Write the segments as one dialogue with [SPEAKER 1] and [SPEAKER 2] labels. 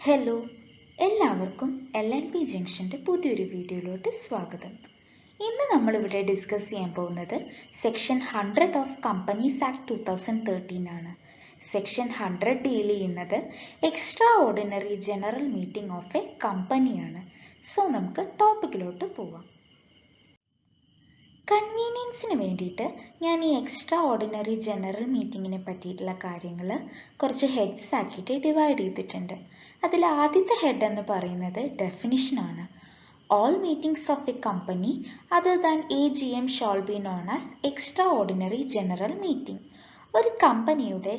[SPEAKER 1] Hello, എല്ലാവർക്കും LNP ജംഗ്ഷൻ്റെ പുതിയൊരു വീഡിയോയിലോട്ട് സ്വാഗതം. ഇന്ന് നമ്മളിവിടെ ഡിസ്കസ് ചെയ്യാൻ പോകുന്നത് സെക്ഷൻ 100 ഓഫ് കമ്പനീസ് ആക്ട് 2013 ആണ്. സെക്ഷൻ 100 ഡീൽ ചെയ്യുന്നത് extra ordinary general meeting of A കമ്പനിയാണ്. സോ നമുക്ക് ടോപ്പിക്കിലോട്ട് പോവാം. കൺവീനിയൻസിന് വേണ്ടിയിട്ട് ഞാൻ ഈ എക്സ്ട്രാ ഓർഡിനറി ജനറൽ മീറ്റിങ്ങിനെ പറ്റിയിട്ടുള്ള കാര്യങ്ങൾ കുറച്ച് ഹെഡ്സ് ആക്കിയിട്ട് ഡിവൈഡ് ചെയ്തിട്ടുണ്ട്. അതിൽ ആദ്യത്തെ ഹെഡ് എന്ന് പറയുന്നത് ഡെഫിനിഷനാണ്. All meetings of a company other than AGM shall be known as extraordinary general meeting. ഒരു കമ്പനിയുടെ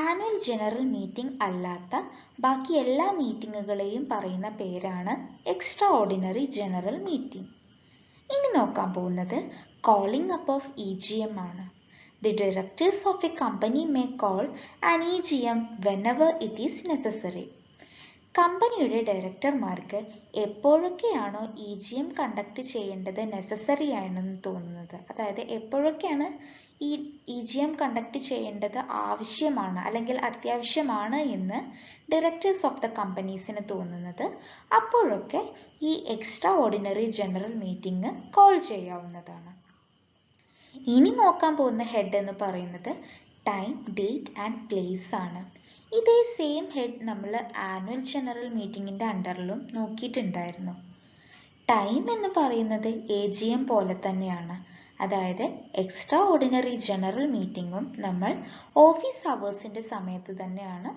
[SPEAKER 1] ആനുവൽ ജനറൽ മീറ്റിംഗ് അല്ലാത്ത ബാക്കി എല്ലാ മീറ്റിങ്ങുകളെയും പറയുന്ന പേരാണ് എക്സ്ട്രാ ഓർഡിനറി ജനറൽ മീറ്റിംഗ്. ഇനി നോക്കാൻ പോകുന്നത് കോളിംഗ് അപ്പ് ഓഫ് EGM ആണ്. The directors of a company may call an EGM whenever it is necessary. കമ്പനിയുടെ ഡയറക്ടർമാർക്ക് എപ്പോഴൊക്കെയാണോ EGM കണ്ടക്ട് ചെയ്യേണ്ടത് നെസസറി ആണെന്ന് തോന്നുന്നത്, അതായത് എപ്പോഴൊക്കെയാണ് ഈ EGM കണ്ടക്ട് ചെയ്യേണ്ടത് ആവശ്യമാണ് അല്ലെങ്കിൽ അത്യാവശ്യമാണ് എന്ന് ഡയറക്ടേഴ്സ് ഓഫ് ദ കമ്പനീസിന് തോന്നുന്നത്, അപ്പോഴൊക്കെ ഈ extra ordinary general meeting call ചെയ്യാവുന്നതാണ്. ഇനി നോക്കാൻ പോകുന്ന ഹെഡ് എന്ന് പറയുന്നത് ടൈം, ഡേറ്റ് ആൻഡ് പ്ലേസ് ആണ്. ഇതേ സെയിം ഹെഡ് നമ്മൾ ആനുവൽ ജനറൽ മീറ്റിംഗിൻ്റെ അണ്ടറിലും നോക്കിയിട്ടുണ്ടായിരുന്നു. ടൈം എന്ന് പറയുന്നത് AGM പോലെ തന്നെയാണ്. അതായത് എക്സ്ട്രാ ഓർഡിനറി ജനറൽ മീറ്റിംഗും നമ്മൾ ഓഫീസ് അവേഴ്സിൻ്റെ സമയത്ത് തന്നെയാണ്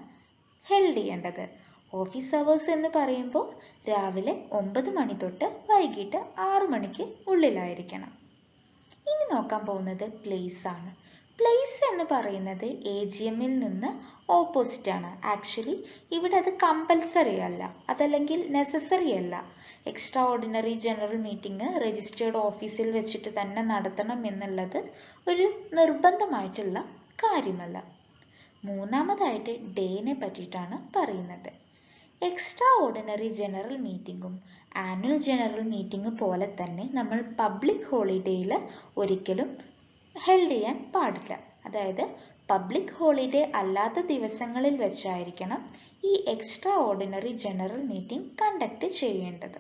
[SPEAKER 1] ഹെൽഡ് ചെയ്യേണ്ടത്. ഓഫീസ് അവേഴ്സ് എന്ന് പറയുമ്പോൾ രാവിലെ 9 മണി തൊട്ട് വൈകിട്ട് 6 മണിക്ക് ഉള്ളിലായിരിക്കണം. ഇനി നോക്കാൻ പോകുന്നത് പ്ലേസ് ആണ്. പ്ലേസ് എന്ന് പറയുന്നത് AGMൽ നിന്ന് ഓപ്പോസിറ്റ് ആണ്. ആക്ച്വലി ഇവിടെ അത് കമ്പൽസറി അല്ല, അതല്ലെങ്കിൽ നെസസറി അല്ല. Extra ordinary general meeting registered ഓഫീസിൽ വെച്ചിട്ട് തന്നെ നടത്തണം എന്നുള്ളത് ഒരു നിർബന്ധമായിട്ടുള്ള കാര്യമല്ല. മൂന്നാമതായിട്ട് ഡേനെ പറ്റിയിട്ടാണ് പറയുന്നത്. എക്സ്ട്രാ ഓർഡിനറി ജനറൽ മീറ്റിംഗും ആനുവൽ ജനറൽ മീറ്റിംഗ് പോലെ തന്നെ നമ്മൾ പബ്ലിക് ഹോളിഡേയിൽ ഒരിക്കലും ഹെൽഡ് ചെയ്യാൻ പാടില്ല. അതായത് പബ്ലിക് ഹോളിഡേ അല്ലാത്ത ദിവസങ്ങളിൽ വെച്ചായിരിക്കണം ഈ extra ordinary general meeting conduct ചെയ്യേണ്ടത്.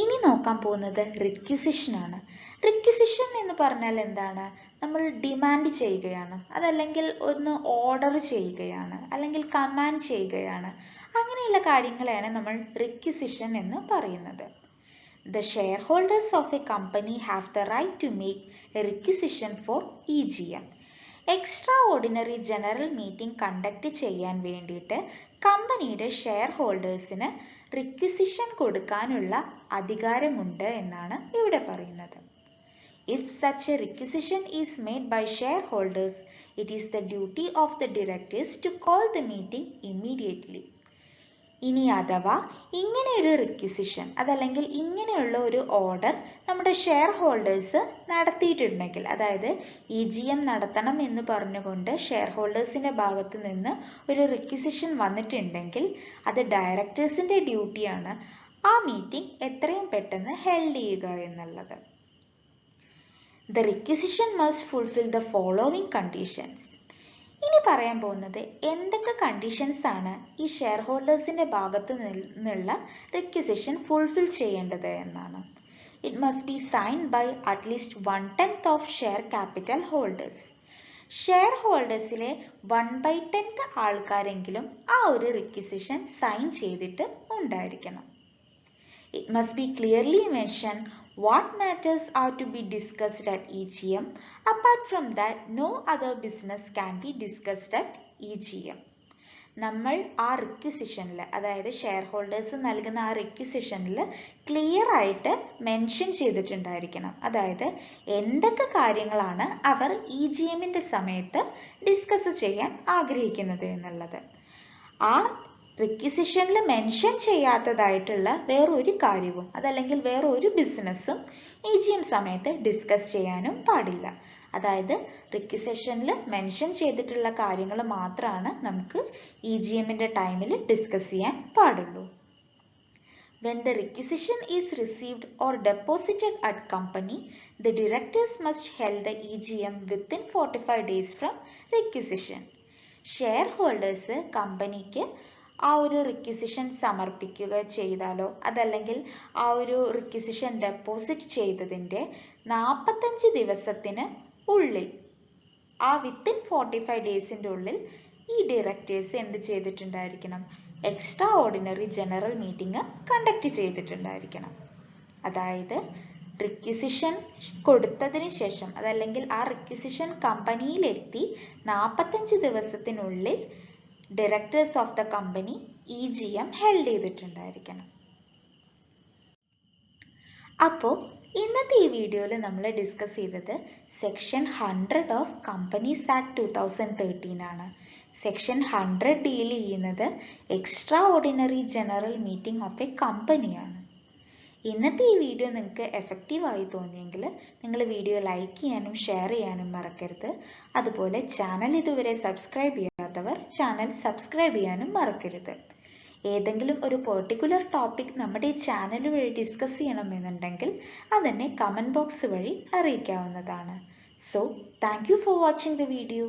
[SPEAKER 1] ഇനി നോക്കാൻ പോകുന്നത് റിക്വിസിഷൻ ആണ്. റിക്വിസിഷൻ എന്ന് പറഞ്ഞാൽ എന്താണ്? നമ്മൾ ഡിമാൻഡ് ചെയ്യുകയാണ്, അതല്ലെങ്കിൽ ഒന്ന് ഓർഡർ ചെയ്യുകയാണ്, അല്ലെങ്കിൽ കമാൻഡ് ചെയ്യുകയാണ്. അങ്ങനെയുള്ള കാര്യങ്ങളെയാണ് നമ്മൾ റിക്വിസിഷൻ എന്ന് പറയുന്നത്. The shareholders of a company have the right to make a requisition for EGM. Extra ordinary general meeting conduct ചെയ്യാൻ വേണ്ടിയിട്ട് കമ്പനിയുടെ ഷെയർ ഹോൾഡേഴ്സിന് റിക്വിസിഷൻ കൊടുക്കാനുള്ള അധികാരമുണ്ട് എന്നാണ് ഇവിടെ പറയുന്നത്. If such a requisition is made by shareholders, it is the duty of the directors to call the meeting immediately. ഇനി അഥവാ ഇങ്ങനെയൊരു റിക്വിസിഷൻ അതല്ലെങ്കിൽ ഇങ്ങനെയുള്ള ഒരു ഓർഡർ നമ്മുടെ ഷെയർ ഹോൾഡേഴ്സ് നടത്തിയിട്ടുണ്ടെങ്കിൽ, അതായത് EGM നടത്തണം എന്ന് പറഞ്ഞുകൊണ്ട് ഷെയർ ഹോൾഡേഴ്സിൻ്റെ ഭാഗത്ത് നിന്ന് ഒരു റിക്വിസിഷൻ വന്നിട്ടുണ്ടെങ്കിൽ അത് ഡയറക്ടേഴ്സിൻ്റെ ഡ്യൂട്ടിയാണ് ആ മീറ്റിംഗ് എത്രയും പെട്ടെന്ന് ഹെൽഡ് ചെയ്യുക എന്നുള്ളത്. The requisition must fulfill the following conditions. ഇനി പറയാൻ പോകുന്നത് എന്തൊക്കെ കണ്ടീഷൻസ് ആണ് ഈ ഷെയർ ഹോൾഡേഴ്സിൻ്റെ ഭാഗത്ത് നിന്നുള്ള റിക്വിസിഷൻ ഫുൾഫിൽ ചെയ്യേണ്ടത് എന്നാണ്. It must be signed by at least 1/10 of share capital holders. Share ഹോൾഡേഴ്സിലെ 1/10 ആൾക്കാരെങ്കിലും ആ ഒരു റിക്വിസിഷൻ സൈൻ ചെയ്തിട്ട് ഉണ്ടായിരിക്കണം. It must be clearly mentioned what matters are to be discussed at EGM. Apart from that, no other business can be discussed at EGM. നമ്മൾ ആ റിക്വിസിഷനിൽ, അതായത് share holders നൽകുന്ന ആ റിക്വിസിഷനിൽ ക്ലിയർ ആയിട്ട് മെൻഷൻ ചെയ്തിട്ടുണ്ടായിരിക്കണം. അതായത് എന്തൊക്കെ കാര്യങ്ങളാണ് അവർ EGMൻ്റെ സമയത്ത് ഡിസ്കസ് ചെയ്യാൻ ആഗ്രഹിക്കുന്നത് എന്നുള്ളത്. ആ റിക്വിസിഷനിൽ മെൻഷൻ ചെയ്യാത്തതായിട്ടുള്ള വേറൊരു കാര്യവും അതല്ലെങ്കിൽ വേറൊരു ബിസിനസ്സും EGM സമയത്ത് ഡിസ്കസ് ചെയ്യാനും പാടില്ല. അതായത് റിക്വിസിഷനിൽ മെൻഷൻ ചെയ്തിട്ടുള്ള കാര്യങ്ങൾ മാത്രമാണ് നമുക്ക് EGMൻ്റെ ടൈമിൽ ഡിസ്കസ് ചെയ്യാൻ പാടുള്ളൂ. When the requisition is received or deposited at company, the directors must hold the EGM within 45 days from requisition. Share holders കമ്പനിക്ക് ആ ഒരു റിക്വിസിഷൻ സമർപ്പിക്കുക ചെയ്താലോ അതല്ലെങ്കിൽ ആ ഒരു റിക്വിസിഷൻ ഡെപ്പോസിറ്റ് ചെയ്തതിൻ്റെ 45 ദിവസത്തിന് ഉള്ളിൽ വിത്തിൻ 45 ഡേയ്സിൻ്റെ ഉള്ളിൽ ഈ ഡയറക്ടേഴ്സ് എന്ത് ചെയ്തിട്ടുണ്ടായിരിക്കണം? Extraordinary general meeting conduct ചെയ്തിട്ടുണ്ടായിരിക്കണം. അതായത് റിക്വിസിഷൻ കൊടുത്തതിന് ശേഷം അതല്ലെങ്കിൽ ആ റിക്വിസിഷൻ കമ്പനിയിലെത്തി 45 ദിവസത്തിനുള്ളിൽ directors of the company EGM held ചെയ്തിട്ടുണ്ടായിരിക്കണം. അപ്പോൾ ഇന്നത്തെ ഈ വീഡിയോയിൽ നമ്മൾ ഡിസ്കസ് ചെയ്തത് സെക്ഷൻ 100 ഓഫ് കമ്പനീസ് ആക്ട് 2013 ആണ്. സെക്ഷൻ 100 ഡീൽ ചെയ്യുന്നത് extra ordinary general meeting of A കമ്പനിയാണ്. ഇന്നത്തെ ഈ വീഡിയോ നിങ്ങൾക്ക് എഫക്റ്റീവായി തോന്നിയെങ്കിൽ നിങ്ങൾ വീഡിയോ ലൈക്ക് ചെയ്യാനും ഷെയർ ചെയ്യാനും മറക്കരുത്. അതുപോലെ ചാനൽ ഇതുവരെ സബ്സ്ക്രൈബ് ചെയ്യാത്തവർ ചാനൽ സബ്സ്ക്രൈബ് ചെയ്യാനും മറക്കരുത്. ഏതെങ്കിലും ഒരു പെർട്ടിക്കുലർ ടോപ്പിക് നമ്മുടെ ചാനൽ വഴി ഡിസ്കസ് ചെയ്യണമെന്നുണ്ടെങ്കിൽ അതെന്നെ കമൻറ്റ് ബോക്സ് വഴി അറിയിക്കാവുന്നതാണ്. So thank you for watching the video.